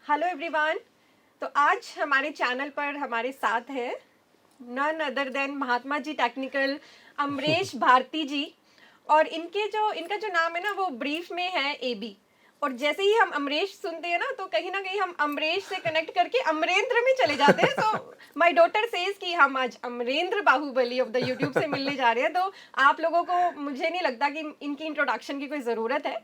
Hello everyone. तो आज हमारे चैनल पर हमारे साथ है none other than Mahatma ji technical Amresh Bharti जी। और इनका जो नाम है ना वो ब्रीफ में है एबी। और जैसे ही हम अमरेश सुनते हैं ना कहीं हम अमरेश से कनेक्ट करके अमरेंद्र में चले जाते हैं। सो माय डॉटर सेज कि हम आज Amarendra Baahubali of the YouTube से मिलने जा रहे हैं। तो आप लोगों को मुझे नहीं लगता कि इनकी इंट्रोडक्शन की कोई ज़रूरत है,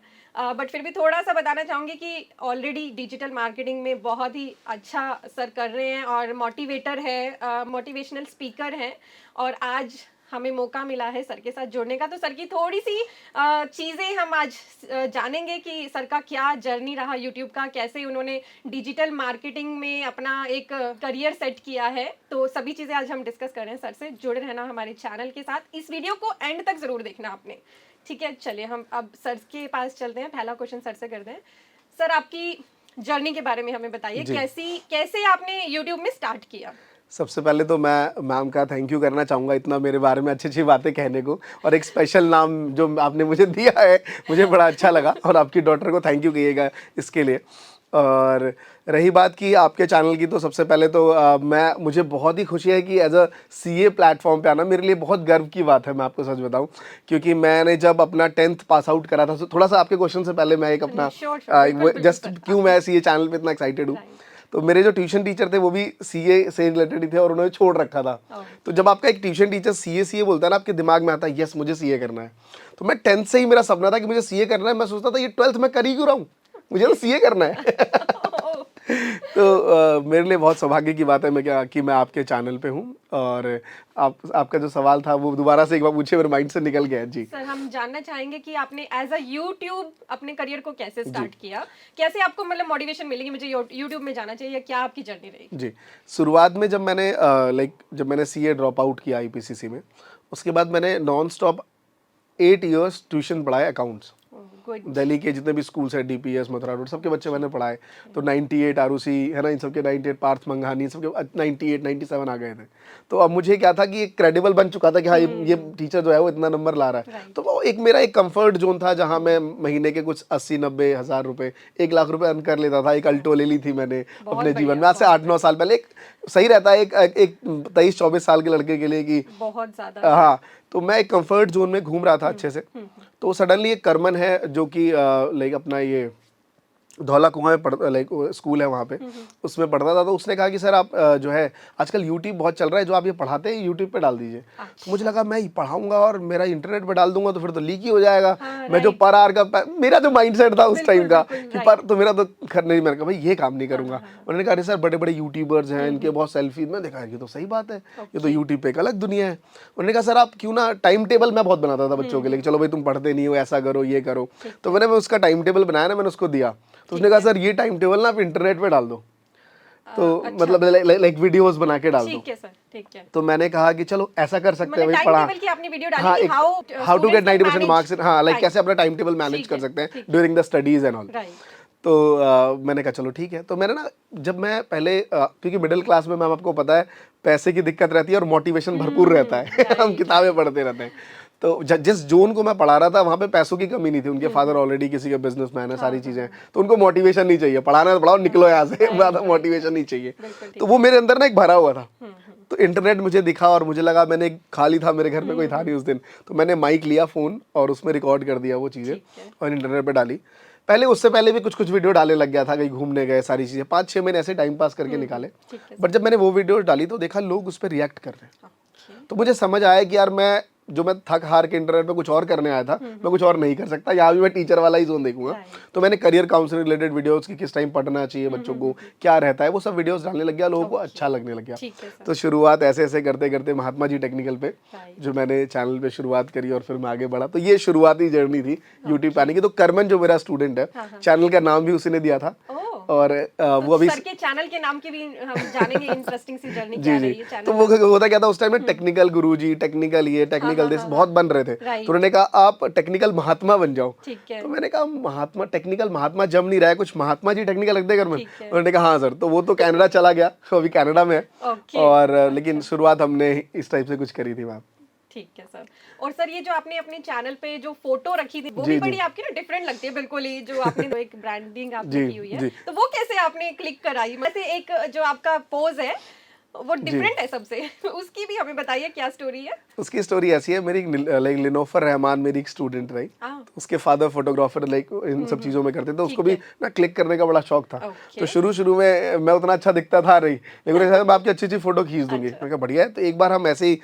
बट फिर भी थोड़ा सा बताना चाहूँगी कि ऑलरेडी डिजिटल मार्केटिंग में बहुत ही अच्छा सर कर रहे हैं और मोटिवेटर है, मोटिवेशनल स्पीकर हैं। और आज हमें मौका मिला है सर के साथ जुड़ने का। तो सर की थोड़ी सी चीज़ें हम आज जानेंगे कि सर का क्या जर्नी रहा यूट्यूब का, कैसे उन्होंने डिजिटल मार्केटिंग में अपना एक करियर सेट किया है। तो सभी चीज़ें आज हम डिस्कस कर रहे हैं। सर से जुड़े रहना हमारे चैनल के साथ। इस वीडियो को एंड तक ज़रूर देखना आपने, ठीक है। चलिए हम अब सर के पास चलते हैं। पहला क्वेश्चन सर से करते हैं। सर आपकी जर्नी के बारे में हमें बताइए, कैसे आपने यूट्यूब में स्टार्ट किया। सबसे पहले तो मैं मैम का थैंक यू करना चाहूँगा इतना मेरे बारे में अच्छी अच्छी बातें कहने को, और एक स्पेशल नाम जो आपने मुझे दिया है मुझे बड़ा अच्छा लगा, और आपकी डॉटर को थैंक यू कहिएगा इसके लिए। और रही बात की आपके चैनल की, तो सबसे पहले तो मुझे बहुत ही खुशी है कि एज अ सीए प्लेटफॉर्म पे आना मेरे लिए बहुत गर्व की बात है। मैं आपको सच बताऊं, क्योंकि मैंने जब अपना 10th पास आउट करा था, तो थोड़ा सा आपके क्वेश्चन से पहले मैं एक अपना जस्ट क्यों मैं सीए चैनल पे इतना एक्साइटेड हूँ। तो मेरे जो ट्यूशन टीचर थे वो भी सीए से रिलेटेड ही थे, और उन्होंने छोड़ रखा था। तो जब आपका एक ट्यूशन टीचर सीए बोलता है ना, आपके दिमाग में आता है यस मुझे सीए करना है। तो मैं 10th से ही मेरा सपना था कि मुझे सीए करना है। मैं सोचता था ये 12th में कर ही क्यों रहा हूँ, मुझे तो सीए करना है। तो मेरे लिए बहुत सौभाग्य की बात है कि मैं आपके चैनल पे हूँ। और आपका जो सवाल था वो दोबारा से एक बार पूछे, मेरे माइंड से निकल गया जी। सर हम जानना चाहेंगे कि आपने एज अ यूट्यूब अपने करियर को कैसे स्टार्ट किया, कैसे आपको मतलब मोटिवेशन मिली कि मुझे यूट्यूब में जाना चाहिए, क्या आपकी जर्नी रही। जी, शुरुआत में जब मैंने सीए ड्रॉप आउट किया आईपीसीसी में, उसके बाद मैंने नॉन स्टॉप 8 इयर्स ट्यूशन पढ़ाए अकाउंट्स। दिल्ली के जितने भी स्कूल्स हैं, डीपीएस, मथुरा रोड, सबके बच्चे मैंने पढ़ाए। तो 98 आरुषि है ना, इन सबके 98 पार्थ मंघानी, सबके 98 97 आ गए थे। तो अब मुझे क्या था कि एक क्रेडिबल बन चुका था कि हाँ ये टीचर जो है वो इतना नंबर ला रहा है। तो वो एक मेरा एक कंफर्ट जोन था, जहाँ मैं महीने के कुछ 80-90 हज़ार रुपये, 1 लाख रुपए अर्न कर लेता था। एक अल्टो ले ली थी मैंने अपने जीवन में, आज से 8-9 साल पहले। एक सही रहता है एक 23-24 साल के लड़के के लिए कि बहुत ज़्यादा। हाँ, तो मैं एक कंफर्ट जोन में घूम रहा था अच्छे से। तो सडनली एक करमन है जो कि अपना ये धौला कुआं में स्कूल है वहाँ पे, उसमें पढ़ता था। तो उसने कहा कि सर आप जो है आजकल यूट्यूब बहुत चल रहा है, जो आप ये पढ़ाते हैं यूट्यूब पे डाल दीजिए। तो मुझे लगा मैं पढ़ाऊंगा और मेरा इंटरनेट पे डाल दूंगा तो फिर तो लीक ही हो जाएगा। मैं जो पर आवर का मेरा जो माइंडसेट था उस टाइम का कि पर तो मेरा तो खैर नहीं, मैंने कहा भाई ये काम नहीं करूंगा। उन्होंने कहा सर बड़े बड़े यूट्यूबर्स हैं, इनके बहुत सेल्फी। मैं देखा ये तो सही बात है, ये तो यूट्यूब पे एक अलग दुनिया है। उन्होंने कहा सर आप क्यों ना टाइम टेबल, मैं बहुत बनाता था बच्चों के लिए, चलो भाई तुम पढ़ते नहीं हो, ऐसा करो ये करो। तो मैंने उसका टाइम टेबल बनाया ना, मैंने उसको दिया। तो उसने कहा सर ये टाइम टेबल ना आप इंटरनेट पे डाल दो, तो अच्छा। मतलब लाइक वीडियोस बना के डाल दो। ठीक है सर, ठीक है। तो मैंने कहा कि चलो ऐसा कर सकते हैं भाई, पढ़ा टाइम टेबल की आपने वीडियो डाली हाँ, कि हाउ टू गेट 90% मार्क्स, हाँ लाइक कैसे अपना टाइम टेबल मैनेज कर सकते हैं during the studies and all. तो मैंने कहा चलो ठीक है। तो मैंने ना जब मैं पहले क्योंकि मिडिल क्लास में मैम आपको पता है पैसे की दिक्कत रहती है और मोटिवेशन भरपूर रहता है। हम किताबें पढ़ते रहते हैं। तो जिस जोन को मैं पढ़ा रहा था वहाँ पे पैसों की कमी नहीं थी। उनके फादर ऑलरेडी किसी का बिजनेसमैन है, सारी चीज़ें हैं। तो उनको मोटिवेशन नहीं चाहिए, पढ़ाना है तो पढ़ाओ, निकलो यहाँ से, ज़्यादा मोटिवेशन नहीं चाहिए। तो वो मेरे अंदर ना एक भरा हुआ था। तो इंटरनेट मुझे दिखा और मुझे लगा, मैंने खाली था, मेरे घर में कोई था नहीं उस दिन, तो मैंने माइक लिया फ़ोन और उसमें रिकॉर्ड कर दिया वो चीज़ें और इंटरनेट पे डाली। पहले उससे पहले भी कुछ वीडियो डालने लग गया था, कहीं घूमने गए, सारी चीज़ें 5-6 महीने ऐसे टाइम पास करके निकाले। बट जब मैंने वो वीडियो डाली तो देखा लोग उस पर रिएक्ट कर रहे हैं। तो मुझे समझ आया कि यार मैं थक हार के इंटरनेट पे कुछ और करने आया था, मैं कुछ और नहीं कर सकता, यहाँ भी मैं टीचर वाला ही जोन देखूंगा। तो मैंने करियर काउंसलिंग रिलेटेड वीडियोस की किस टाइम पढ़ना चाहिए बच्चों को, क्या रहता है, वो सब वीडियोस डालने लग गया, लोगों को अच्छा लगने लग गया। तो शुरुआत ऐसे ऐसे करते करते महात्मा जी टेक्निकल पे जो मैंने चैनल पे शुरुआत करी और फिर मैं आगे बढ़ा। तो ये शुरुआती जर्नी थी यूट्यूब पे आने की। तो करमन जो मेरा स्टूडेंट है, चैनल का नाम भी उसी ने दिया था। और वो अभी सर के चैनल के नाम की भी हम जानेंगे इंटरेस्टिंग सी जर्नी क्या रही है चैनल। तो वो होता क्या था उस टाइम में, टेक्निकल गुरुजी, टेक्निकल ये, टेक्निकल दिस बहुत बन रहे थे। तो उन्होंने कहा आप टेक्निकल महात्मा बन जाओ। तो मैंने कहा महात्मा, टेक्निकल महात्मा जम नहीं रहा है, कुछ महात्मा जी टेक्निकल रख दे घर में। उन्होंने कहा हाँ सर। तो वो तो कनाडा चला गया, अभी कनाडा में है। और लेकिन शुरुआत हमने इस टाइप से कुछ करी थी वहाँ। ठीक है सर। और सर ये जो आपने अपने चैनल पे जो फोटो रखी थी वो जी, भी जी। बड़ी आपकी ना डिफरेंट लगती है बिल्कुल ही, जो आपने एक ब्रांडिंग आपने जी, की हुई है, जी। तो वो कैसे आपने क्लिक कराई? वैसे एक जो आपका पोज है वो जी। डिफरेंट है सबसे उसकी भी हमें बताइए क्या स्टोरी है? उसकी स्टोरी ऐसी है, मेरी लाइक लिनोफर रहमान मेरी एक स्टूडेंट रही। हाँ। तो उसके फादर फोटोग्राफर लाइक इन सब चीज़ों में करते थे, तो उसको ठीक भी है। ना क्लिक करने का बड़ा शौक था। ओके। तो शुरू में मैं उतना अच्छा दिखता था नहीं, लेकिन उसने कहा मैं आपकी अच्छी फोटो खींच दूंगी। अच्छा। मैंने कहा बढ़िया है। तो एक बार हम ऐसे ही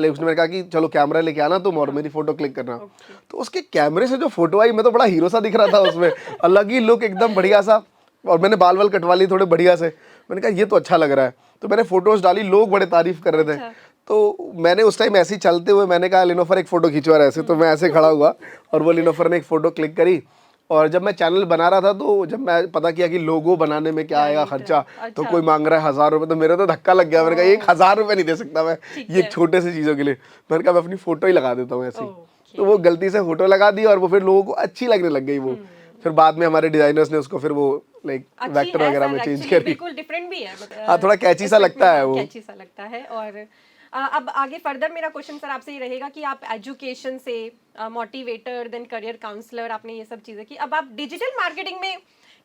उसने मेरे कहा कि चलो कैमरा लेके आना तुम और मेरी फोटो क्लिक करना। ओके। तो उसके कैमरे से जो फोटो आई, मैं तो बड़ा हीरो सा दिख रहा था उसमें, अलग ही लुक एकदम बढ़िया सा। और मैंने बाल वाल कटवा लिए थोड़े बढ़िया से। मैंने कहा ये तो अच्छा लग रहा है। तो मैंने फोटोज डाली, लोग बड़े तारीफ कर रहे थे। अच्छा। तो मैंने उस टाइम ऐसे ही चलते हुए मैंने कहा लिनोफर एक फ़ोटो खिंचवा रहा है ऐसे। तो मैं ऐसे खड़ा हुआ और वो लिनोफर ने एक फ़ोटो क्लिक करी। और जब मैं चैनल बना रहा था, तो जब मैं पता किया कि लोगो बनाने में क्या आएगा राइट, खर्चा, तो अच्छा। कोई मांग रहा है 1000 रुपये। तो मेरे तो धक्का लग गया। मैंने कहा 1000 रुपये नहीं दे सकता मैं ठीक ये है। एक छोटे से चीज़ों के लिए। मैंने कहा मैं अपनी फ़ोटो ही लगा देता हूँ ऐसे ही। ओके। तो वो गलती से फ़ोटो लगा दी और वो फिर लोगों को अच्छी लगने लग गई वो। फिर बाद में हमारे डिज़ाइनर्स ने उसको फिर वो लाइक अच्छी वेक्टर है वगैरह सर, में चेंज एक्चुअली करी। बिल्कुल डिफरेंट भी है हाँ, थोड़ा कैची सा aspect लगता में, है हाँ, वो। कैची सा लगता है। और अब आगे फर्दर मेरा क्वेश्चन सर आपसे ये रहेगा कि आप एजुकेशन से मोटिवेटर देन करियर काउंसलर, आपने ये सब चीजें की, अब आप डिजिटल मार्केटिंग में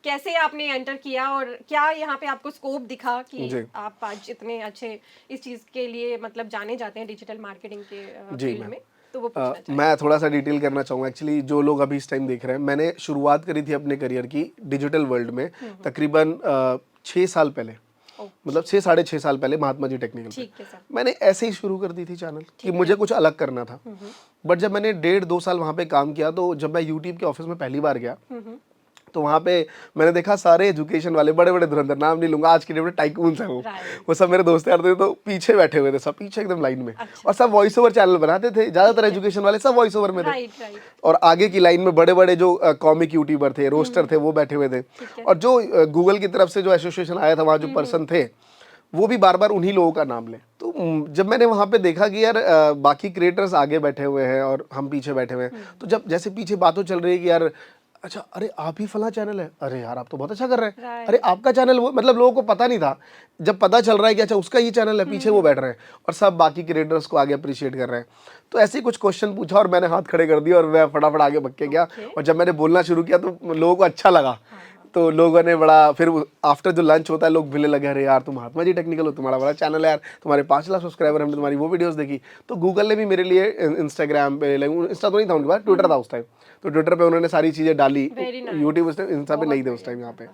कैसे आपने एंटर किया और क्या यहाँ पे आपको स्कोप दिखा कि जी। आप आज इतने अच्छे इस चीज के लिए मतलब जाने जाते हैं डिजिटल मार्केटिंग के जी फील्ड मैम। में, तो वो पूछना चाहिए। मैं थोड़ा सा डिटेल करना चाहूँगा। एक्चुअली जो लोग अभी इस टाइम देख रहे हैं, मैंने शुरुआत करी थी अपने करियर की डिजिटल वर्ल्ड में तकरीबन 6 साल पहले। मतलब 6 साढ़े 6 साल पहले महात्मा जी टेक्निकल पे ठीक है सर। मैंने ऐसे ही शुरू कर दी थी चैनल कि मुझे कुछ अलग करना था। बट जब मैंने 1.5-2 साल वहाँ पे काम किया, तो जब मैं यूट्यूब के ऑफिस में पहली बार गया, तो वहाँ पे मैंने देखा सारे एजुकेशन वाले बड़े बड़े धुरंधर, नाम नहीं लूंगा, आज के डेट में टाइकून्स हैं Right. वो सब मेरे दोस्त यार थे। तो पीछे बैठे हुए थे सब, पीछे एकदम लाइन में। अच्छा। और सब वॉइस ओवर चैनल बनाते थे, ज्यादातर एजुकेशन वाले सब वॉइस ओवर में थे। Right right. और आगे की लाइन में बड़े बड़े जो कॉमिक यूट्यूबर थे, रोस्टर थे, वो बैठे हुए थे। है। और जो गूगल की तरफ से जो एसोसिएशन आया था, वहाँ जो पर्सन थे, वो भी बार बार उन्हीं लोगों का नाम ले। तो जब मैंने वहाँ पे देखा कि यार बाकी क्रिएटर्स आगे बैठे हुए हैं और हम पीछे बैठे हुए हैं, तो जब जैसे पीछे बातों चल रही है कि यार अच्छा, अरे आप ही फला चैनल है, अरे यार आप तो बहुत अच्छा कर रहे हैं, Right. अरे आपका चैनल वो, मतलब लोगों को पता नहीं था। जब पता चल रहा है कि अच्छा उसका ये चैनल है, पीछे वो बैठ रहे हैं और सब बाकी क्रिएटर्स को आगे अप्रिशिएट कर रहे हैं। तो ऐसे ही कुछ क्वेश्चन पूछा और मैंने हाथ खड़े कर दिए और मैं फटाफट आगे बढ़ के गया। और जब मैंने बोलना शुरू किया तो लोगों को अच्छा लगा। तो लोगों ने बड़ा, फिर आफ्टर जो लंच होता है लोग मिलने लगे, अरे यार तुम महात्मा जी टेक्निकल हो, तुम्हारा बड़ा चैनल है यार, तुम्हारे 5 लाख सब्सक्राइबर, हमने तुम्हारी वो वीडियोस देखी। तो गूगल ने भी मेरे लिए इंस्टाग्राम पे, इंस्टा तो नहीं था उनके पास, ट्विटर था उस टाइम, तो ट्विटर पे उन्होंने सारी चीज़ें डाली। Very nice. यूट्यूब उस टाइम, इंस्टा पे नहीं थे उस टाइम यहाँ पे।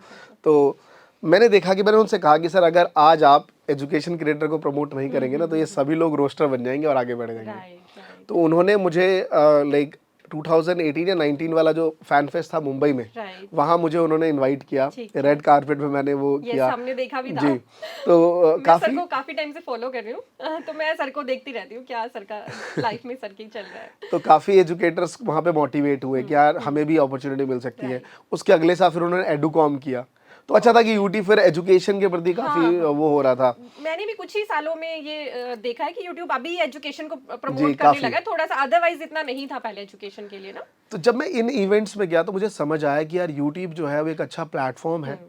तो मैंने देखा कि मैंने उनसे कहा कि सर अगर आज आप एजुकेशन क्रिएटर को प्रमोट नहीं करेंगे ना, तो ये सभी लोग रोस्टर बन जाएंगे और आगे बढ़ जाएंगे। Right right. तो उन्होंने मुझे लाइक 2018 या 19 वाला जो फैन फेस्ट था मुंबई में, राइट। वहाँ मुझे उन्होंने इनवाइट किया। ठीक है। रेड कारपेट पे मैंने वो यस, किया। हमने देखा भी था। जी। तो मैं सर काफी को काफी टाइम से फॉलो कर रही हूँ तो मैं सर को देखती रहती हूँ क्या सर का लाइफ में सर की चल रहा है। तो काफी एजुकेटर्स वहाँ पे मोटिवेट हुए कि यार हमें भी अपॉर्चुनिटी मिल सकती है। उसके अगले साल फिर उन्होंने एडुकॉम किया। तो अच्छा था कि यूट्यूब फिर एजुकेशन के प्रति काफी वो हो रहा था। मैंने भी कुछ ही सालों में ये देखा है कि यूट्यूब अभी एजुकेशन को जी, प्रमोट करने काफी। लगा है थोड़ा सा, अदरवाइज इतना नहीं था पहले एजुकेशन के लिए ना। तो जब मैं इन इवेंट्स में गया तो मुझे समझ आया कि यार यूट्यूब जो है वो एक अच्छा प्लेटफॉर्म है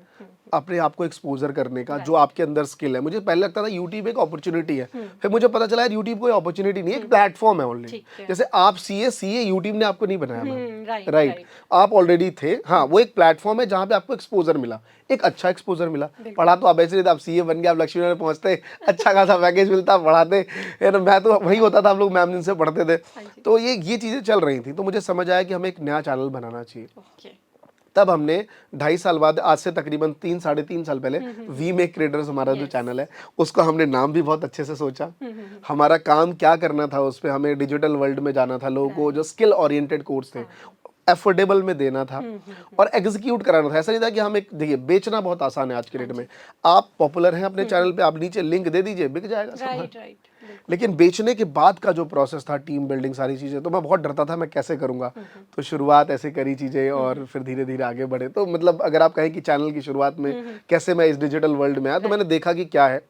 अपने आप को एक्सपोजर करने का, जो आपके अंदर स्किल है। मुझे पहले लगता था यूट्यूब एक अपॉर्चुनिटी है, फिर मुझे पता चला यार यूट्यूब कोई अपॉर्चुनिटी नहीं है, एक प्लेटफॉर्म है ओनली। ठीक है। जैसे आप सीए यूट्यूब ने आपको नहीं बनाया मैम, राइट राइट, आप ऑलरेडी थे। हाँ, वो एक प्लेटफॉर्म है जहाँ पे आपको एक्सपोजर मिला, एक अच्छा एक्सपोजर मिला। पढ़ा तो आप ऐसे नहीं था, आप सीए बन गए, आप लक्ष्मी में पहुंचते, अच्छा खासा पैकेज मिलता, पढ़ाते। मैं तो वही होता था, हम लोग मैम जिनसे पढ़ते थे। तो ये चीज़ें चल रही थी। तो मुझे समझ आया कि हमें एक नया चैनल बनाना चाहिए। ओके। तब हमने 2.5 साल बाद, आज से तकरीबन 3-3.5 साल पहले, वी मेक क्रिएटर्स हमारा जो चैनल है, उसका हमने नाम भी बहुत अच्छे से सोचा। हमारा काम क्या करना था, उस पर हमें डिजिटल वर्ल्ड में जाना था, लोगों को जो स्किल ओरिएंटेड कोर्स थे एफोर्डेबल में देना था और एग्जीक्यूट कराना था। ऐसा नहीं था कि हम एक, देखिए बेचना बहुत आसान है आज के डेट में, आप पॉपुलर हैं अपने चैनल पे, आप नीचे लिंक दे दीजिए, बिक जाएगा सब। Right right. लेकिन बेचने के बाद का जो प्रोसेस था, टीम बिल्डिंग, सारी चीज़ें, तो मैं बहुत डरता था मैं कैसे करूँगा। तो शुरुआत ऐसे करी चीज़ें और फिर धीरे धीरे आगे बढ़े। तो मतलब अगर आप कहें कि चैनल की शुरुआत में कैसे मैं इस डिजिटल वर्ल्ड में आया, तो मैंने देखा कि क्या है,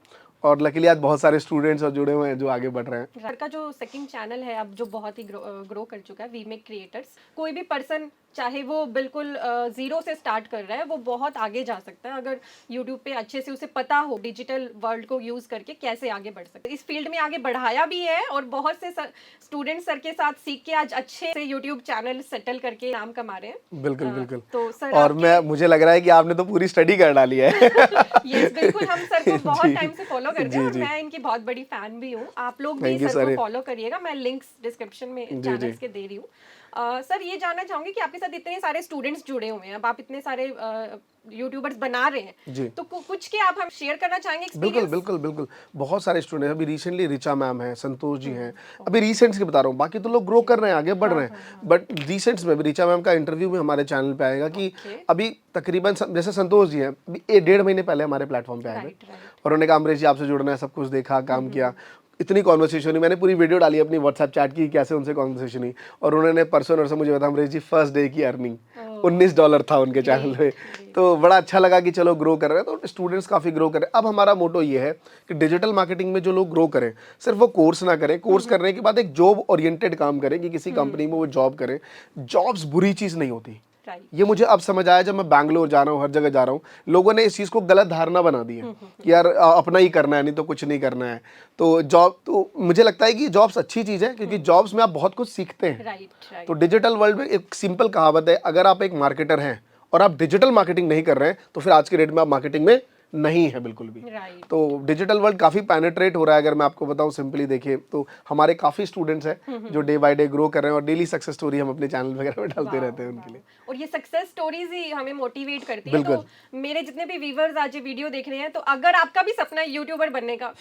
और लकीली आज बहुत सारे स्टूडेंट्स और जुड़े हुए हैं जो आगे बढ़ रहे हैं। सर का जो सेकंड चैनल है अब जो बहुत ही ग्रो कर चुका है, वी मेक क्रिएटर्स, कोई भी पर्सन चाहे वो बिल्कुल जीरो से स्टार्ट कर रहा है, वो बहुत आगे जा सकता है अगर यूट्यूब पे अच्छे से उसे पता हो डिजिटल वर्ल्ड को यूज करके कैसे आगे बढ़ सकते हैं। इस फील्ड में आगे बढ़ाया भी है और बहुत से स्टूडेंट सर के साथ सीख के आज अच्छे से यूट्यूब चैनल सेटल करके नाम कमा रहे हैं। बिल्कुल बिल्कुल। तो सर और मैं मुझे लग रहा है कि आपने तो पूरी स्टडी कर डाली है। यस बिल्कुल, हम सर को बहुत टाइम से फॉलो करते हैं और मैं इनकी बहुत बड़ी फैन भी हूँ। आप लोग भी सर को फॉलो करिएगा, मैं लिंक्स डिस्क्रिप्शन में चैनल्स के दे रही हूँ। सर ये जानना चाहूंगी कि आपके साथ इतने सारे स्टूडेंट्स जुड़े हुए हैं, अब आप इतने सारे यूट्यूबर्स बना रहे हैं, तो कुछ के आप हम शेयर करना चाहेंगे एक्सपीरियंस? बिल्कुल बिल्कुल बिल्कुल, बहुत सारे स्टूडेंट अभी रिसेंटली रिचा मैम है, संतोष जी हैं, अभी रिसेंट्स की बता रहा हूँ, बाकी तो लोग ग्रो कर रहे हैं, आगे बढ़ रहे हैं, बट रिसेंट्स में भी रिचा मैम का इंटरव्यू भी हमारे चैनल पे आएगा कि अभी तकरीबन जैसे संतोष जी हैं, अभी 1.5 महीने पहले हमारे प्लेटफॉर्म पे आए थे और उन्होंने कहा अमरीश जी आपसे जुड़ना है, सब कुछ देखा, काम किया, इतनी कॉन्वर्सेशन हुई, मैंने पूरी वीडियो डाली अपनी व्हाट्सएप चैट की कैसे उनसे कॉन्वर्सेशन हुई, और उन्होंने परसों नरसों मुझे बताया अमरीश जी फर्स्ट डे की अर्निंग $19 था उनके चैनल पे, तो बड़ा अच्छा लगा कि चलो ग्रो कर रहे हैं, तो स्टूडेंट्स काफ़ी ग्रो कर रहे हैं। अब हमारा मोटो ये है कि डिजिटल मार्केटिंग में जो लोग ग्रो करें, सिर्फ वो कोर्स ना करें, कोर्स करने के बाद एक जॉब ओरिएंटेड काम करें कि किसी कंपनी में वो जॉब करें। जॉब्स बुरी चीज़ नहीं होती, ये मुझे अब समझ आया जब मैं बैंगलोर जा रहा हूँ, हर जगह जा रहा हूँ, लोगों ने इस चीज़ को गलत धारणा बना दी है कि यार अपना ही करना है, नहीं तो कुछ नहीं करना है। तो जॉब, तो मुझे लगता है कि जॉब्स अच्छी चीज़ है क्योंकि जॉब्स में आप बहुत कुछ सीखते हैं। तो डिजिटल वर्ल्ड में एक सिंपल कहावत है, अगर आप एक मार्केटर हैं और आप डिजिटल मार्केटिंग नहीं कर रहे हैं तो फिर आज के डेट में आप मार्केटिंग में नहीं है बिल्कुल भी। तो डिजिटल वर्ल्ड काफ़ी पेनिट्रेट हो रहा है, अगर मैं आपको बताऊं सिंपली देखिए तो हमारे काफ़ी स्टूडेंट्स हैं जो डे बाय डे ग्रो कर रहे हैं और डेली सक्सेस स्टोरी हम अपने चैनल वगैरह में डालते रहते हैं उनके लिए। और ये सक्सेस स्टोरीज ही हमें मोटिवेट करती है। तो मेरे जितने भी व्यूअर्स आज ये वीडियो देख रहे हैं, तो अगर आपका भी सपना है यूट्यूबर बनने का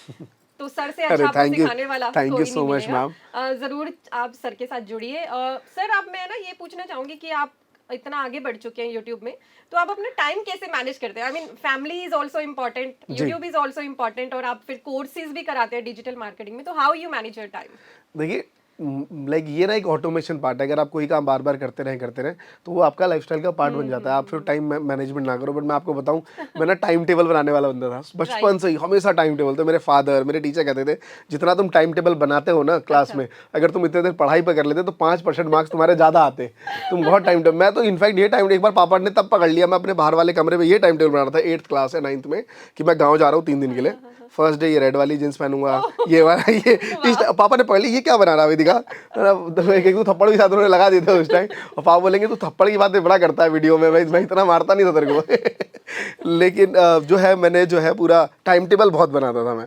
तो सर से अच्छा आपको सिखाने वाला कोई नहीं मिलेगा। जरूर आप सर के साथ जुड़िए। सर आप, मैं ना ये पूछना चाहूंगी कि आप इतना आगे बढ़ चुके हैं यूट्यूब में, तो आप अपना टाइम कैसे मैनेज करते हैं? I mean family is also important, YouTube is also important, और आप फिर कोर्सेज भी कराते हैं डिजिटल मार्केटिंग में, तो how you manage your time? देखिए लाइक ये ना एक ऑटोमेशन पार्ट है, अगर आप कोई काम बार बार करते रहें तो वो आपका लाइफस्टाइल का पार्ट बन जाता है, आप फिर टाइम मैनेजमेंट ना करो। बट मैं आपको बताऊं, मैं ना टाइम टेबल बनाने वाला बंदा था बचपन से ही, हमेशा टाइम टेबल। तो मेरे फादर, मेरे टीचर कहते थे जितना तुम टाइम टेबल बनाते हो ना क्लास में, अगर तुम इतने देर पढ़ाई पर कर लेते तो 5% मार्क्स तुम्हारे ज़्यादा आते, तुम बहुत टाइम टेबल। मैं तो इनफैक्ट ये टाइम एक बार पापा ने तब पकड़ लिया, मैं अपने बाहर वाले कमरे में ये टाइम टेबल बना रहा था 8th क्लास या 9th में कि मैं गाँव जा रहा हूँ 3 दिन के लिए, फर्स्ट डे ये रेड वाली जींस पहनूंगा, ये वाला ये पापा ने पहले ये क्या बना रहा है दिखा, एक तो थप्पड़ भी साथ उन्होंने लगा दिए थे उस टाइम, और पापा बोलेंगे तू थप्पड़ की बातें बड़ा करता है वीडियो में, मैं इतना मारता नहीं था तेरे को। लेकिन जो है मैंने जो है पूरा टाइम टेबल बहुत बनाता था मैं,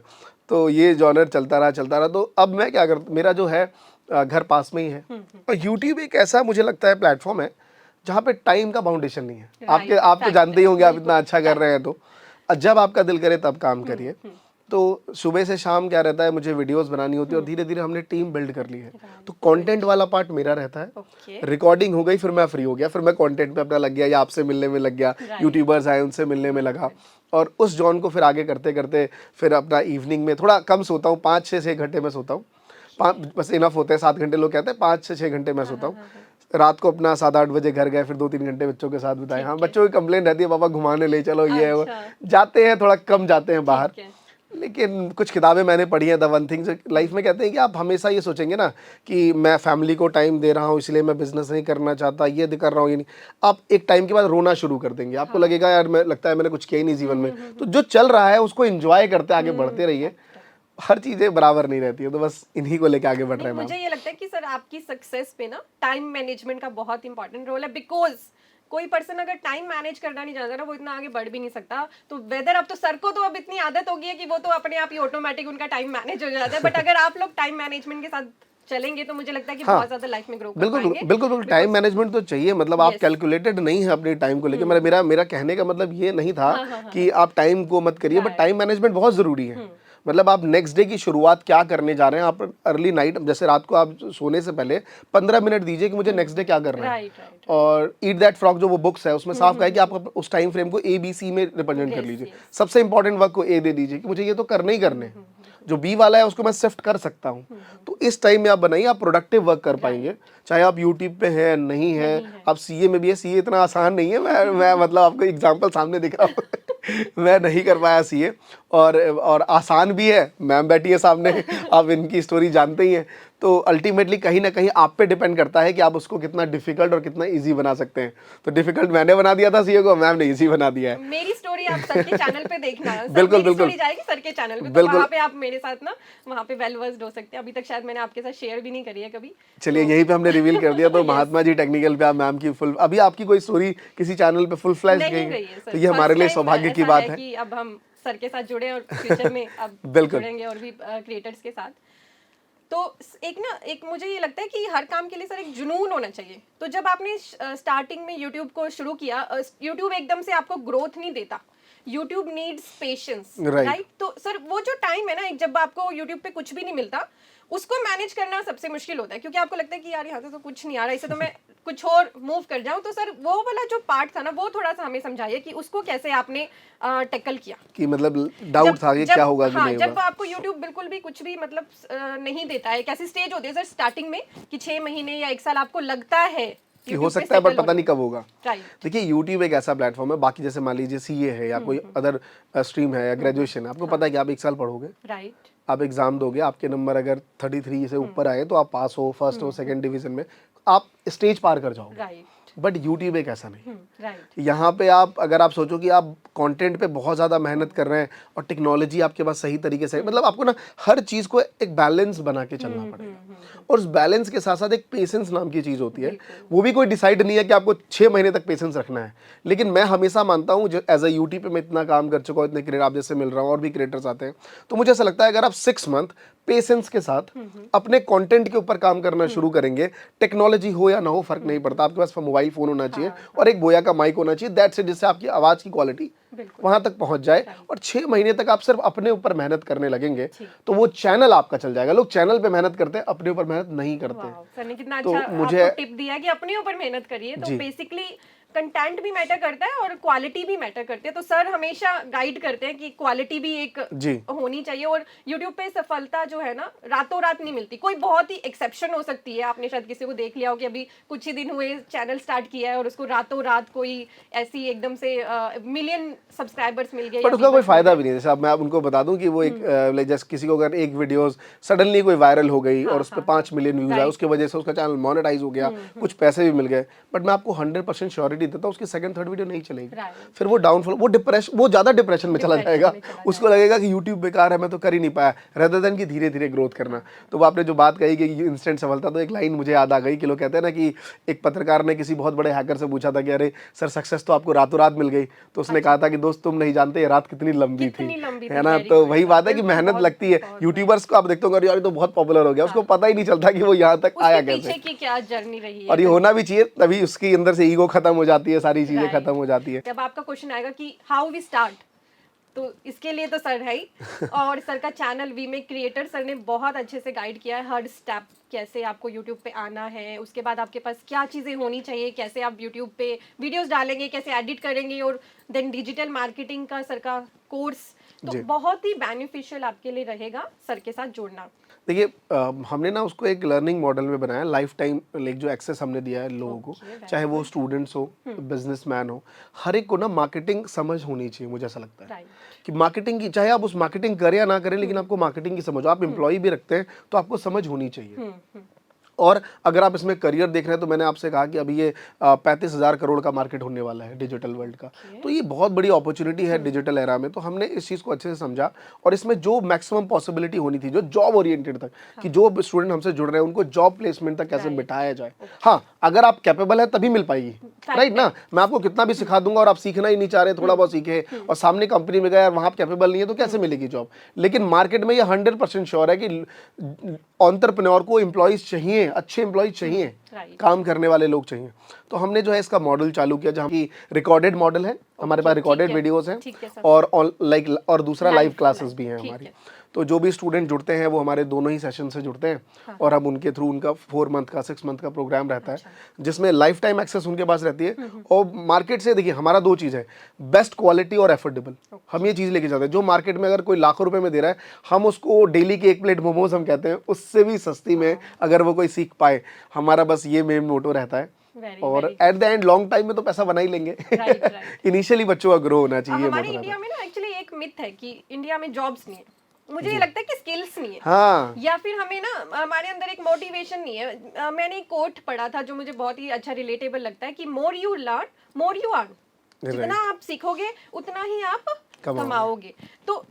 तो ये जॉनर चलता रहा। तो अब मैं क्या करता, मेरा जो है घर पास में ही है, और यूट्यूब एक ऐसा मुझे लगता है प्लेटफॉर्म है जहाँ पे टाइम का बाउंडेशन नहीं है। आप तो जानते ही होंगे, आप इतना अच्छा कर रहे हैं, तो जब आपका दिल करे तब काम करिए। तो सुबह से शाम क्या रहता है, मुझे वीडियोस बनानी होती है, और धीरे धीरे हमने टीम बिल्ड कर ली है, तो कंटेंट वाला पार्ट मेरा रहता है। रिकॉर्डिंग हो गई, फिर मैं फ्री हो गया, फिर मैं कंटेंट पे अपना लग गया, या आपसे मिलने में लग गया, यूट्यूबर्स आए उनसे मिलने में लगा, और उस जॉन को फिर आगे करते करते फिर अपना इवनिंग में थोड़ा कम सोता हूँ, 5 से 6 घंटे मैं सोता हूँ, 5 बस इनफ होते हैं, 7 घंटे लोग कहते हैं, 5 से 6 घंटे मैं सोता हूँ। रात को अपना 7-8 बजे घर गए, फिर 2-3 घंटे बच्चों के साथ बिताए। हाँ, बच्चों की कंप्लेंट रहती है पापा घुमाने ले चलो, ये है वो, जाते हैं, थोड़ा कम जाते हैं बाहर। लेकिन कुछ किताबें मैंने पढ़ी हैं, द वन थिंग लाइफ में कहते हैं कि आप हमेशा ये सोचेंगे ना कि मैं फैमिली को टाइम दे रहा हूँ इसलिए मैं बिजनेस नहीं करना चाहता, ये कर रहा हूँ, ये नहीं, आप एक टाइम के बाद रोना शुरू कर देंगे, आपको लगेगा यार मैं, लगता है मैंने कुछ किया ही नहीं जीवन में। तो जो चल रहा है उसको एंजॉय करते आगे बढ़ते रहिए, हर चीजें बराबर नहीं रहती है, तो बस इन्हीं को लेके आगे बढ़ रहे हैं। मुझे ये लगता है कि सर आपकी सक्सेस पे ना टाइम मैनेजमेंट का बहुत इंपॉर्टेंट रोल है, बिकॉज कोई पर्सन अगर टाइम मैनेज करना नहीं जानता ना, वो इतना आगे बढ़ भी नहीं सकता। तो वेदर अब तो सर को तो अब इतनी आदत हो गई है कि वो तो अपने आप ही ऑटोमेटिक उनका टाइम मैनेज हो जाता है, बट अगर आप लोग टाइम मैनेजमेंट के साथ चलेंगे तो मुझे लगता है कि बहुत ज्यादा लाइफ में ग्रो कर पाएंगे। बिल्कुल टाइम मैनेजमेंट तो चाहिए, मतलब आप कैलकुलेटेड नहीं है अपने टाइम को लेके। मेरा कहने का मतलब ये नहीं था कि आप टाइम को मत करिए, बट टाइम मैनेजमेंट बहुत जरूरी है। मतलब आप नेक्स्ट डे की शुरुआत क्या करने जा रहे हैं, आप अर्ली नाइट, जैसे रात को आप सोने से पहले 15 मिनट दीजिए कि मुझे नेक्स्ट डे क्या करना है। और ईट दैट फ्रॉग जो वो बुक्स है उसमें साफ कहा है कि आप उस टाइम फ्रेम को ABC में रिप्रेजेंट कर लीजिए। सबसे इंपॉर्टेंट वर्क को A दे दीजिए कि मुझे ये तो करने ही करने, जो B वाला है उसको मैं शिफ्ट कर सकता हूँ। तो इस टाइम में आप बनाइए, आप प्रोडक्टिव वर्क कर पाएंगे, चाहे आप यूट्यूब पे हैं नहीं है, आप CA में भी है। CA इतना आसान नहीं है, मैं मतलब आपको एग्जांपल सामने दिख रहा हूँ मैं नहीं कर पाया CA, और आसान भी है, मैम बैठी है सामने आप इनकी स्टोरी जानते ही हैं। तो अल्टीमेटली कहीं ना कहीं आप पे डिपेंड करता है कि आप उसको कितना डिफिकल्ट और कितना इजी बना सकते हैं। तो डिफिकल्ट मैंने बना दिया था सीए को, मैम ने इजी बना दिया है। मेरी स्टोरी आप सर के चैनल पे देखना, सर बिल्कुल, मेरी बिल्कुल। स्टोरी जाएगी सर के चैनल पे, तो बिल्कुल। वहाँ पे आप मेरे साथ ना वहाँ पे वेल वर्स्ड हो सकते हैं। अभी तक शायद मैंने आपके साथ शेयर भी नहीं करी है कभी। चलिए तो यहीं पे हमने रिवील कर दिया। तो Yes. महात्मा जी टेक्निकल पे आप मैम की फुल, अभी आपकी कोई स्टोरी किसी चैनल पे फुल फ्लैश नहीं गई गई है, है सर। तो ये हमारे First लिए time सौभाग्य की ऐसा बात है है। कि अब हम सर के साथ जुड़े और फ्यूचर में अब बिल्कुल। जुड़ेंगे और भी क्रिएटर्स के साथ। तो एक मुझे ये लगता है कि हर काम के लिए सर एक जुनून होना चाहिए। तो जब आपने स्टार्टिंग में यूट्यूब को शुरू किया, यूट्यूब एकदम से आपको ग्रोथ नहीं देता, YouTube needs patience, Right. Right? तो सर वो जो टाइम है ना, एक जब आपको यूट्यूब पे कुछ भी नहीं मिलता, उसको मैनेज करना सबसे मुश्किल होता है, क्योंकि आपको लगता है कि यार यहाँ से तो कुछ नहीं आ रहा, इसे तो मैं कुछ और मूव कर जाऊं। तो सर वो वाला जो पार्ट था ना, वो थोड़ा सा हमें समझाइए कि उसको कैसे आपने टैकल किया। कि मतलब डाउट था कि क्या होगा कि हाँ, नहीं जब होगा। आपको YouTube बिल्कुल भी कुछ भी मतलब नहीं देता है, एक ऐसी स्टेज होती है सर स्टार्टिंग में कि 6 महीने या 1 साल आपको लगता है कि हो सकता है, बट पता नहीं कब होगा। राइट। देखिए यूट्यूब एक ऐसा प्लेटफॉर्म है, बाकी जैसे मान लीजिए सीए है या कोई अदर स्ट्रीम है या ग्रेजुएशन है, आपको पता है कि आप 1 साल पढ़ोगे, राइट। आप एग्जाम दोगे, आपके नंबर अगर 33 से ऊपर आए तो आप पास हो, फर्स्ट हो, सेकंड डिवीजन में आप स्टेज पार कर जाओगे। राइट। बट यूट्यूब एक ऐसा नहीं। राइट। यहाँ पे आप अगर आप सोचो कि आप कंटेंट पे बहुत ज़्यादा मेहनत कर रहे हैं और टेक्नोलॉजी आपके पास सही तरीके से, मतलब आपको ना हर चीज़ को एक बैलेंस बना के चलना पड़ेगा। और उस बैलेंस के साथ साथ एक पेशेंस नाम की चीज़ होती है। वो भी कोई डिसाइड नहीं है कि आपको 6 महीने तक पेशेंस रखना है। लेकिन मैं हमेशा मानता हूँ, जो एज अ यूट्यूब पे मैं इतना काम कर चुका हूँ, इतने क्रिएटर आप जैसे मिल रहा हूँ और भी क्रिएटर्स आते हैं, तो मुझे ऐसा लगता है अगर आप 6 मंथ पेशेंस के साथ अपने कंटेंट के ऊपर काम करना शुरू करेंगे, टेक्नोलॉजी हो या ना हो फर्क नहीं पड़ता, आपके पास मोबाइल फोन होना चाहिए और एक बोया का माइक होना चाहिए, दैट्स इट, जिससे आपकी आवाज की क्वालिटी वहां तक पहुंच जाए। और 6 महीने तक आप सिर्फ अपने ऊपर मेहनत करने लगेंगे तो वो चैनल आपका चल जाएगा। लोग चैनल पे मेहनत करते हैं, अपने ऊपर मेहनत नहीं करते। वाओ, सर ने कितना तो अच्छा मुझे आपको टिप दिया कि अपने ऊपर मेहनत करिए। तो बेसिकली कंटेंट भी मैटर करता है और क्वालिटी भी मैटर करती है। तो सर हमेशा गाइड करते हैं कि क्वालिटी भी एक जी होनी चाहिए। और यूट्यूब पे सफलता जो है ना, रातों रात नहीं मिलती। कोई बहुत ही एक्सेप्शन हो सकती है, आपने शायद किसी को देख लिया हो कि अभी कुछ ही दिन हुए चैनल स्टार्ट किया है और उसको रातों रात कोई ऐसी एकदम से मिलियन सब्सक्राइबर्स मिल गए, बट उसका कोई फायदा भी नहीं है। जैसे अब मैं उनको बता दूं कि वो एक लाइक जैसे किसी को अगर एक वीडियोस सडनली कोई वायरल हो गई और उस पर 5 मिलियन व्यूज आए, उसके वजह से उसका चैनल मोनेटाइज हो गया, कुछ पैसे भी मिल गए, बट मैं आपको 100% श्योरिटी देता हूँ उसकी सेकंड थर्ड वीडियो नहीं चलेगी। फिर वो डाउनफॉल, वो डिप्रेशन, वो ज्यादा डिप्रेशन में चला जाएगा। उसको लगेगा कि यूट्यूब बेकार है, मैं तो कर ही नहीं पाया, रेदर देन कि धीरे धीरे ग्रोथ करना। तो वो आपने जो बात कही कि इंस्टेंट सफलता, तो एक लाइन मुझे याद आ गई कि लोग कहते हैं ना कि एक पत्रकार ने किसी बहुत बड़े हैकर से पूछा था कि अरे सर सक्सेस तो आपको रातों रात मिल गई, तो उसने कहा था कि दोस्त तुम नहीं जानते ये रात कितनी लंबी थी, है ना। तो वही बात है कि मेहनत लगती है। यूट्यूबर्स को आप देखते हो यार तो बहुत पॉपुलर हो गया, उसको पता ही नहीं चलता कि वो यहाँ तक आया कैसे, पीछे की क्या जर्नी रही है। और ये होना भी चाहिए, तभी उसके अंदर से ईगो खत्म हो जाती है, सारी चीजें खत्म हो जाती है। जब आपका क्वेश्चन आएगा कि हाउ वी स्टार्ट, तो इसके लिए तो सर है ही। और सर का channel we make creator, sir ने बहुत अच्छे से गाइड किया है हर स्टेप, कैसे आपको यूट्यूब पे आना है, उसके बाद आपके पास क्या चीज़ें होनी चाहिए, कैसे आप यूट्यूब पे वीडियोस डालेंगे, कैसे एडिट करेंगे, और देन डिजिटल मार्केटिंग का सर का कोर्स। तो बहुत ही बेनिफिशियल आपके लिए रहेगा सर के साथ जुड़ना। देखिए हमने ना उसको एक लर्निंग मॉडल में बनाया, लाइफ टाइम लाइक जो एक्सेस हमने दिया है लोगों को, चाहे वो स्टूडेंट्स हो, बिजनेसमैन हो, हर एक को ना मार्केटिंग समझ होनी चाहिए। मुझे ऐसा लगता है कि मार्केटिंग की, चाहे आप उस मार्केटिंग करें या ना करें, लेकिन आपको मार्केटिंग की समझ हो। आप एम्प्लॉय भी रखते हैं तो आपको समझ होनी चाहिए। और अगर आप इसमें करियर देख रहे हैं तो मैंने आपसे कहा कि अभी ये 35,000 करोड़ का मार्केट होने वाला है डिजिटल वर्ल्ड का, तो ये बहुत बड़ी अपॉर्चुनिटी है डिजिटल एरा में। तो हमने इस चीज़ को अच्छे से समझा और इसमें जो मैक्सिमम पॉसिबिलिटी होनी थी, जो जॉब ओरिएंटेड तक, कि जो स्टूडेंट हमसे जुड़ रहे हैं उनको जॉब प्लेसमेंट तक कैसे बिठाया जाए। हाँ, अगर आप कैपेबल है तभी मिल पाएगी, राइट ना। मैं आपको कितना भी सिखा दूंगा और आप सीखना ही नहीं चाह रहे, थोड़ा बहुत सीखे और सामने कंपनी में गए और वहाँ आप कैपेबल नहीं है, तो कैसे मिलेगी जॉब। लेकिन मार्केट में ये 100% श्योर है कि एंटरप्रेन्योर को एम्प्लॉइज चाहिए, अच्छे एम्प्लॉइज चाहिए, काम करने वाले लोग चाहिए। तो हमने जो है इसका मॉडल चालू किया, जहाँ की रिकॉर्डेड मॉडल है, हमारे पास रिकॉर्डेड वीडियोस हैं, और दूसरा लाइव क्लासेस भी हैं हमारी। तो जो भी स्टूडेंट जुड़ते हैं वो हमारे दोनों ही सेशन से जुड़ते हैं और हम उनके थ्रू, उनका 4 मंथ का 6 मंथ का प्रोग्राम रहता है, जिसमें लाइफ टाइम एक्सेस उनके पास रहती है। और मार्केट से देखिए हमारा 2 चीज़ है, बेस्ट क्वालिटी और एफोर्डेबल। हम ये चीज़ लेके जाते हैं, जो मार्केट में अगर कोई लाखों रुपए में दे रहा है, हम उसको डेली की 1 प्लेट मोमोज हम कहते हैं, उससे भी सस्ती में अगर वो कोई सीख पाए, हमारा बस ये मेन मोटो रहता है। और at the end long time में तो पैसा बना ही लेंगे। इनिशियली बच्चों का ग्रो होना चाहिए। हमारे इंडिया में ना एक्चुअली एक मिथ है कि इंडिया में जॉब्स नहीं है, मुझे ये लगता है कि स्किल्स नहीं है, हाँ या फिर हमें ना हमारे अंदर एक मोटिवेशन नहीं है। मैंने एक कोट पढ़ा था जो मुझे बहुत ही अच्छा रिलेटेबल लगता है कि more you learn more you earn. जितना आप सीखोगे उतना ही आप कमाओगे। तो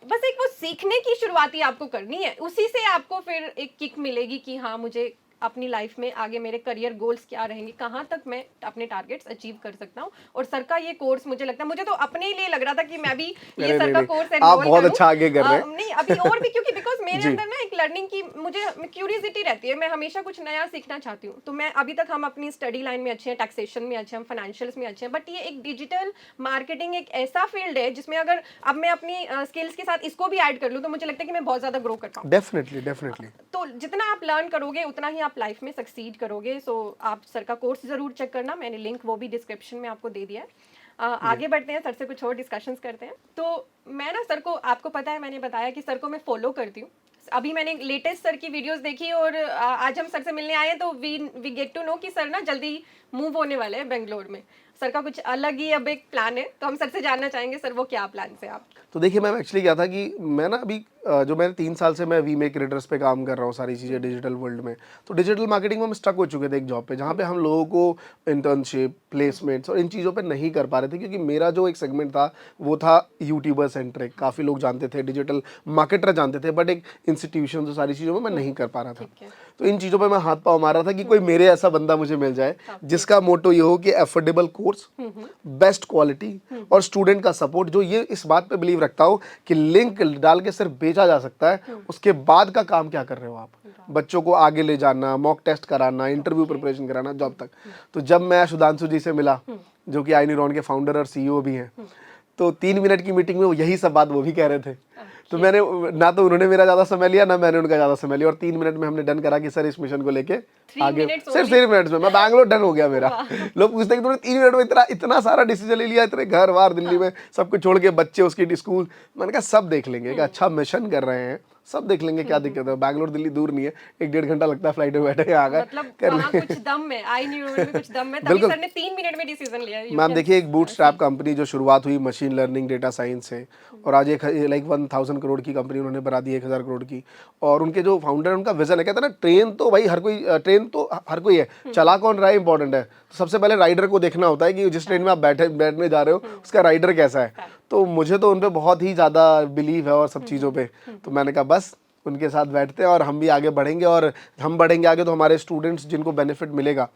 बस एक वो सीखने की शुरुआत ही आपको करनी है, उसी से आपको फिर एक किक मिलेगी कि हाँ मुझे अपनी लाइफ में आगे मेरे करियर गोल्स क्या रहेंगे, कहाँ तक मैं अपने टारगेट्स अचीव कर सकता हूँ। और सर का ये कोर्स मुझे लगता है, मुझे तो अपने लिए लग रहा था कि मैं भी ये सर का कोर्स आप एनरोल बहुत करूं। अच्छा आगे कर रहे हैं। नहीं अभी और भी, क्योंकि बिकॉज मेरे अंदर ना एक लर्निंग की मुझे क्यूरियोसिटी रहती है, मैं हमेशा कुछ नया सीखना चाहती हूँ। तो मैं अभी तक, हम अपनी स्टडी लाइन में अच्छे हैं, टैक्सेशन में अच्छे हैं, हम फाइनेंशियल्स में अच्छे हैं, बट ये एक डिजिटल मार्केटिंग एक ऐसा फील्ड है जिसमें अगर अब मैं अपनी स्किल्स के साथ इसको भी ऐड कर लूँ तो मुझे लगता है कि मैं बहुत ज्यादा ग्रो कर पाऊँ। Definitely definitely. तो जितना आप लर्न करोगे उतना ही आप लाइफ में सक्सीड करोगे। सो आप सर का कोर्स जरूर चेक करना, मैंने लिंक वो भी डिस्क्रिप्शन में आपको दे दिया है। आगे बढ़ते हैं, सर से कुछ और डिस्कशंस करते हैं। तो मैं ना सर को, आपको पता है मैंने बताया कि सर को मैं फॉलो करती हूँ। अभी मैंने लेटेस्ट सर की वीडियोस देखी और आज हम सर से मिलने आए हैं, तो वी गेट टू नो कि सर ना जल्दी मूव होने वाले हैं बेंगलोर में। सर का कुछ अलग ही अब एक प्लान है, तो हम सर से जानना चाहेंगे सर वो क्या प्लान है आप। तो देखिए मैम, एक्चुअली क्या था कि मैं ना अभी जो मैंने 3 साल से मैं वी मेक क्रिएटर्स पे काम कर रहा हूँ, सारी चीज़ें डिजिटल वर्ल्ड में। तो डिजिटल मार्केटिंग में हम स्टक हो चुके थे एक जॉब पे, जहाँ पे हम लोगों को इंटर्नशिप, प्लेसमेंट्स और इन चीज़ों पे नहीं कर पा रहे थे, क्योंकि मेरा जो एक सेगमेंट था वो था यूट्यूबर सेंट्रिक। काफ़ी लोग जानते थे, डिजिटल मार्केटर जानते थे, बट एक इंस्टीट्यूशन तो सारी चीज़ों में मैं नहीं कर पा रहा था। तो इन चीज़ों पर मैं हाथ पाँव मार रहा था कि कोई मेरे ऐसा बंदा मुझे मिल जाए जिसका मोटो ये हो कि अफोर्डेबल कोर्स, बेस्ट क्वालिटी और स्टूडेंट का सपोर्ट, जो ये इस बात पे बिलीव रखता हो कि लिंक डाल के सिर्फ बेचा जा सकता है, उसके बाद का काम क्या कर रहे हो आप, बच्चों को आगे ले जाना, मॉक टेस्ट कराना, इंटरव्यू प्रिपरेशन कराना, जॉब तक। तो जब मैं सुधांशु जी से मिला, जो कि आईनीरॉन के फाउंडर और सीईओ भी हैं, तो 3 मिनट की मीटिंग में यही सब बात वो भी कह रहे थे। तो मैंने ना तो उन्होंने मेरा ज़्यादा समय लिया, ना मैंने उनका ज़्यादा समय लिया, और 3 मिनट में हमने डन करा कि सर इस मिशन को लेके आगे, सिर्फ 3 मिनट्स में मैं बैंगलोर डन हो गया मेरा। लोग पूछते हैं कि तुमने 3 मिनट में इतना सारा डिसीजन ले लिया, इतने घर वार दिल्ली में, सब कुछ छोड़ के, बच्चे, उसकी स्कूल। मैंने कहा सब देख लेंगे, अच्छा मिशन कर रहे हैं, सब देख लेंगे, क्या दिक्कत है। बैंगलोर दिल्ली दूर नहीं है, 1-1.5 घंटा लगता है फ्लाइट में बैठे आ गए, मतलब वहाँ कुछ दम है, आई न्यू में कुछ दम है, तभी सर ने 3 मिनट में डिसीजन लिया। मैम देखिए, एक बूटस्ट्रैप कंपनी जो शुरुआत हुई मशीन लर्निंग, डेटा साइंस से, और आज एक लाइक 1000 करोड़ की कंपनी उन्होंने बना दी, 1000 करोड़ की। और उनके जो फाउंडर है, उनका विजन है, कहते हैं ना, ट्रेन तो भाई हर कोई, ट्रेन तो हर कोई है, चला कौन रहा है इंपॉर्टेंट है। तो सबसे पहले राइडर को देखना होता है कि जिस ट्रेन में आप बैठने जा रहे हो उसका राइडर कैसा है। तो मुझे तो उन पर बहुत ही ज़्यादा बिलीव है और सब चीज़ों पर। तो मैंने कहा बस उनके साथ बैठते हैं और हम भी आगे बढ़ेंगे, और हम बढ़ेंगे आगे तो हमारे स्टूडेंट्स जिनको बेनिफिट मिलेगा।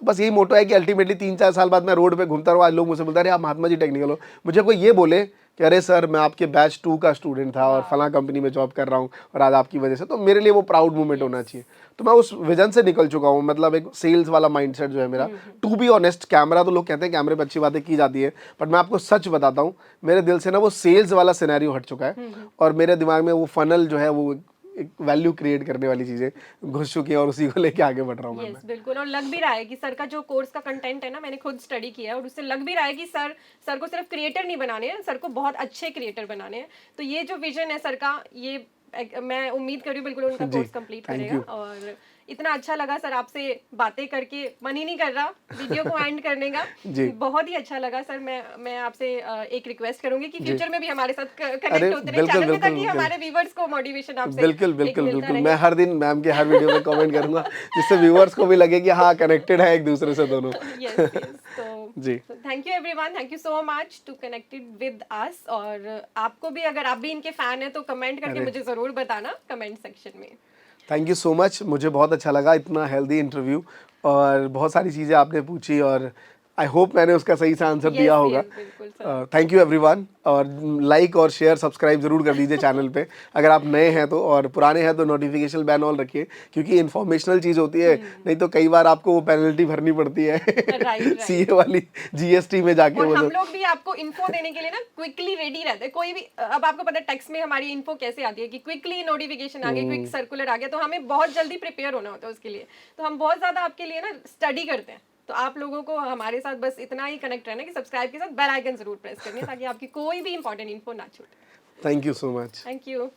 तो बस यही मोटो है कि अल्टीमेटली 3-4 साल बाद मैं रोड पे घूमता रहूँ। आज लोग मुझसे बोलते हैं अरे आप महात्मा जी टेक्निकल हो, मुझे कोई ये बोले कि अरे सर मैं आपके बैच 2 का स्टूडेंट था और फला कंपनी में जॉब कर रहा हूँ और आज आपकी वजह से, तो मेरे लिए वो प्राउड मोमेंट होना चाहिए। तो मैं उस विजन से निकल चुका हूँ, मतलब एक सेल्स वाला माइंडसेट जो है मेरा। टू बी ऑनेस्ट, कैमरा तो लोग कहते हैं कैमरे पर अच्छी बातें की जाती है, बट मैं आपको सच बताता हूँ, मेरे दिल से ना वो सेल्स वाला सिनेरियो हट चुका है, और मेरे दिमाग में वो फनल जो है, वो एक वैल्यू क्रिएट करने वाली चीजें घुस चुकी है, और उसी को लेके आगे बढ़ रहा हूँ मैं। बिल्कुल, और लग भी रहा है कि सर का जो कोर्स का कंटेंट है ना, मैंने खुद स्टडी किया है, और उससे लग भी रहा है कि सर को सिर्फ क्रिएटर नहीं बनाने हैं, सर को बहुत अच्छे क्रिएटर बनाने हैं। तो ये जो विजन है सर का, ये मैं उम्मीद कर रही हूँ बिल्कुल उनका कोर्स कंप्लीट करेगा। और इतना अच्छा लगा सर आपसे बातें करके, मन ही नहीं कर रहा वीडियो को एंड करने का। बहुत ही अच्छा लगा सर। मैं आपसे एक रिक्वेस्ट करूंगी कि फ्यूचर में भी हमारे साथ कनेक्ट होते रहे चैनल में, ताकि हमारे व्यूअर्स को मोटिवेशन आपसे बिल्कुल बिल्कुल बिल्कुल, मैं हर दिन मैम के हर वीडियो में कमेंट करूंगा, जिससे व्यूअर्स को भी लगे कि हाँ कनेक्टेड है एक दूसरे से दोनों। तो जी, thank you everyone, thank you so much to connected with us. और आपको भी, अगर आप भी इनके फैन है तो कमेंट करके मुझे जरूर बताना कमेंट सेक्शन में। थैंक यू सो मच, मुझे बहुत अच्छा लगा, इतना हेल्दी इंटरव्यू, और बहुत सारी चीज़ें आपने पूछी, और आई होप मैंने उसका सही से आंसर दिया होगा। थैंक यू एवरीवन, और लाइक और शेयर सब्सक्राइब जरूर कर दीजिए चैनल पे, अगर आप नए हैं तो, और पुराने हैं तो नोटिफिकेशन बैन ऑल रखिए, क्योंकि इन्फॉर्मेशनल चीज़ होती है, नहीं तो कई बार आपको वो पेनल्टी भरनी पड़ती है सीए वाली, जीएसटी में जाके। और हम लोग भी आपको इन्फो देने के लिए ना क्विकली रेडी रहते हैं। कोई भी, अब आपको पता है टेक्स्ट में हमारी इन्फो कैसे आती है कि क्विकली नोटिफिकेशन आ गया, क्विक सर्कुलर आ गया, तो हमें बहुत जल्दी प्रिपेयर होना होता है उसके लिए। तो हम बहुत ज्यादा आपके लिए ना स्टडी करते हैं। तो आप लोगों को हमारे साथ बस इतना ही कनेक्ट रहना कि सब्सक्राइब के साथ बेल आइकन जरूर प्रेस करनी है, ताकि आपकी कोई भी इंपॉर्टेंट इन्फो ना छूटे। Thank you so much. Thank you.